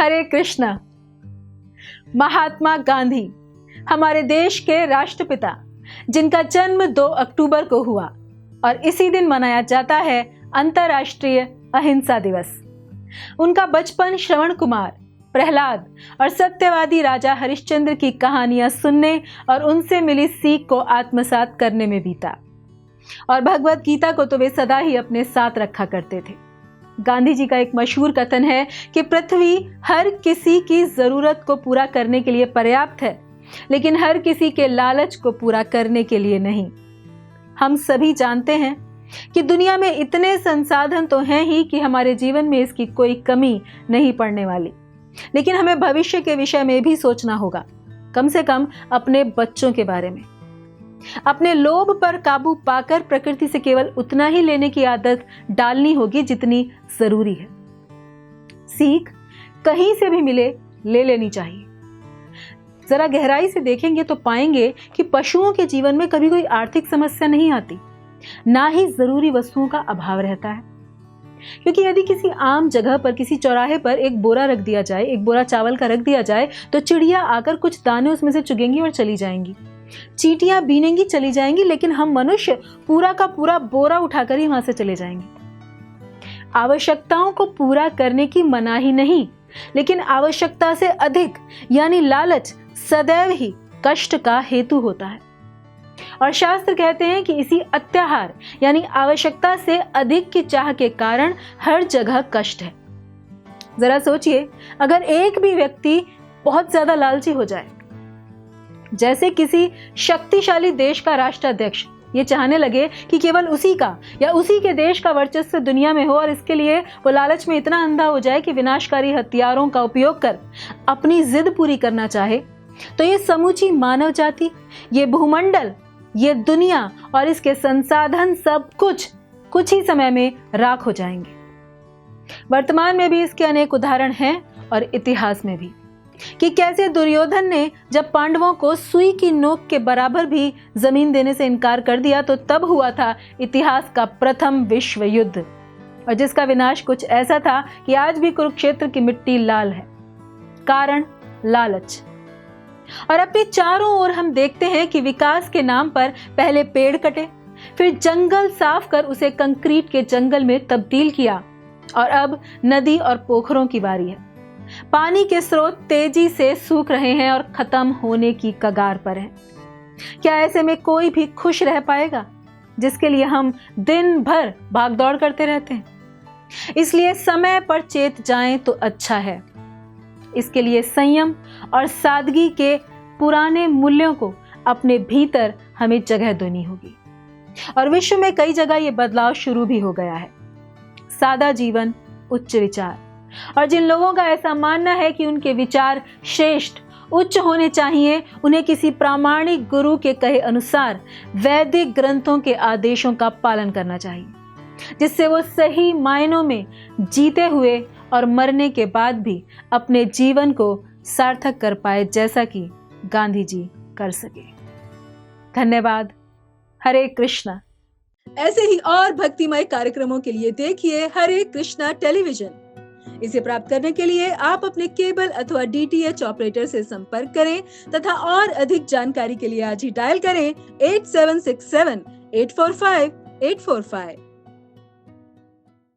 हरे कृष्णा। महात्मा गांधी हमारे देश के राष्ट्रपिता, जिनका जन्म 2 अक्टूबर को हुआ और इसी दिन मनाया जाता है अंतर्राष्ट्रीय अहिंसा दिवस। उनका बचपन श्रवण कुमार, प्रहलाद और सत्यवादी राजा हरिश्चंद्र की कहानियां सुनने और उनसे मिली सीख को आत्मसात करने में बीता, और भगवत गीता को तो वे सदा ही अपने साथ रखा करते थे। गांधी जी का एक मशहूर कथन है कि पृथ्वी हर किसी की जरूरत को पूरा करने के लिए पर्याप्त है, लेकिन हर किसी के लालच को पूरा करने के लिए नहीं। हम सभी जानते हैं कि दुनिया में इतने संसाधन तो हैं ही कि हमारे जीवन में इसकी कोई कमी नहीं पड़ने वाली, लेकिन हमें भविष्य के विषय में भी सोचना होगा, कम से कम अपने बच्चों के बारे में। अपने लोभ पर काबू पाकर प्रकृति से केवल उतना ही लेने की आदत डालनी होगी जितनी जरूरी है। सीख कहीं से भी मिले ले लेनी चाहिए। जरा गहराई से देखेंगे तो पाएंगे कि पशुओं के जीवन में कभी कोई आर्थिक समस्या नहीं आती, ना ही जरूरी वस्तुओं का अभाव रहता है। क्योंकि यदि किसी आम जगह पर, किसी चौराहे पर एक बोरा रख दिया जाए, एक बोरा चावल का रख दिया जाए, तो चिड़िया आकर कुछ दाने उसमें से चुगेंगी और चली जाएंगी, चींटियां बीनेंगी चली जाएंगी, लेकिन हम मनुष्य पूरा का पूरा बोरा उठाकर ही वहां से चले जाएंगे। आवश्यकताओं को पूरा करने की मनाही नहीं, लेकिन आवश्यकता से अधिक यानी लालच सदैव ही कष्ट का हेतु होता है। और शास्त्र कहते हैं कि इसी अत्याहार यानी आवश्यकता से अधिक की चाह के कारण हर जगह कष्ट है। जरा सोचिए, अगर एक भी व्यक्ति बहुत ज्यादा लालची हो जाए, जैसे किसी शक्तिशाली देश का राष्ट्राध्यक्ष ये चाहने लगे कि केवल उसी का या उसी के देश का वर्चस्व दुनिया में हो, और इसके लिए वो लालच में इतना अंधा हो जाए कि विनाशकारी हथियारों का उपयोग कर अपनी जिद पूरी करना चाहे, तो ये समूची मानव जाति, ये भूमंडल, ये दुनिया और इसके संसाधन सब कुछ ही समय में राख हो जाएंगे। वर्तमान में भी इसके अनेक उदाहरण हैं और इतिहास में भी, कि कैसे दुर्योधन ने जब पांडवों को सुई की नोक के बराबर भी जमीन देने से इनकार कर दिया, तो तब हुआ था इतिहास का प्रथम विश्व युद्ध, और जिसका विनाश कुछ ऐसा था कि आज भी कुरुक्षेत्र की मिट्टी लाल है। कारण लालच। और अपने चारों ओर हम देखते हैं कि विकास के नाम पर पहले पेड़ कटे, फिर जंगल साफ कर उसे कंक्रीट के जंगल में तब्दील किया, और अब नदी और पोखरों की बारी है। पानी के स्रोत तेजी से सूख रहे हैं और खत्म होने की कगार पर हैं। क्या ऐसे में कोई भी खुश रह पाएगा, जिसके लिए हम दिन भर भागदौड़ करते रहते हैं? इसलिए समय पर चेत जाएं तो अच्छा है। इसके लिए संयम और सादगी के पुराने मूल्यों को अपने भीतर हमें जगह देनी होगी। और विश्व में कई जगह ये बदलाव शुरू भी हो गया है। सादा जीवन, उच्च विचार, और जिन लोगों का ऐसा मानना है कि उनके विचार श्रेष्ठ, उच्च होने चाहिए, उन्हें किसी प्रामाणिक गुरु के कहे अनुसार वैदिक ग्रंथों के आदेशों का पालन करना चाहिए, जिससे वो सही मायनों में जीते हुए और मरने के बाद भी अपने जीवन को सार्थक कर पाए, जैसा कि गांधी जी कर सके। धन्यवाद। हरे कृष्णा। ऐसे ही और भक्तिमय कार्यक्रमों के लिए देखिए हरे कृष्णा टेलीविजन। इसे प्राप्त करने के लिए आप अपने केबल अथवा DTH ऑपरेटर से संपर्क करें तथा और अधिक जानकारी के लिए आज ही डायल करें 8767 845 845।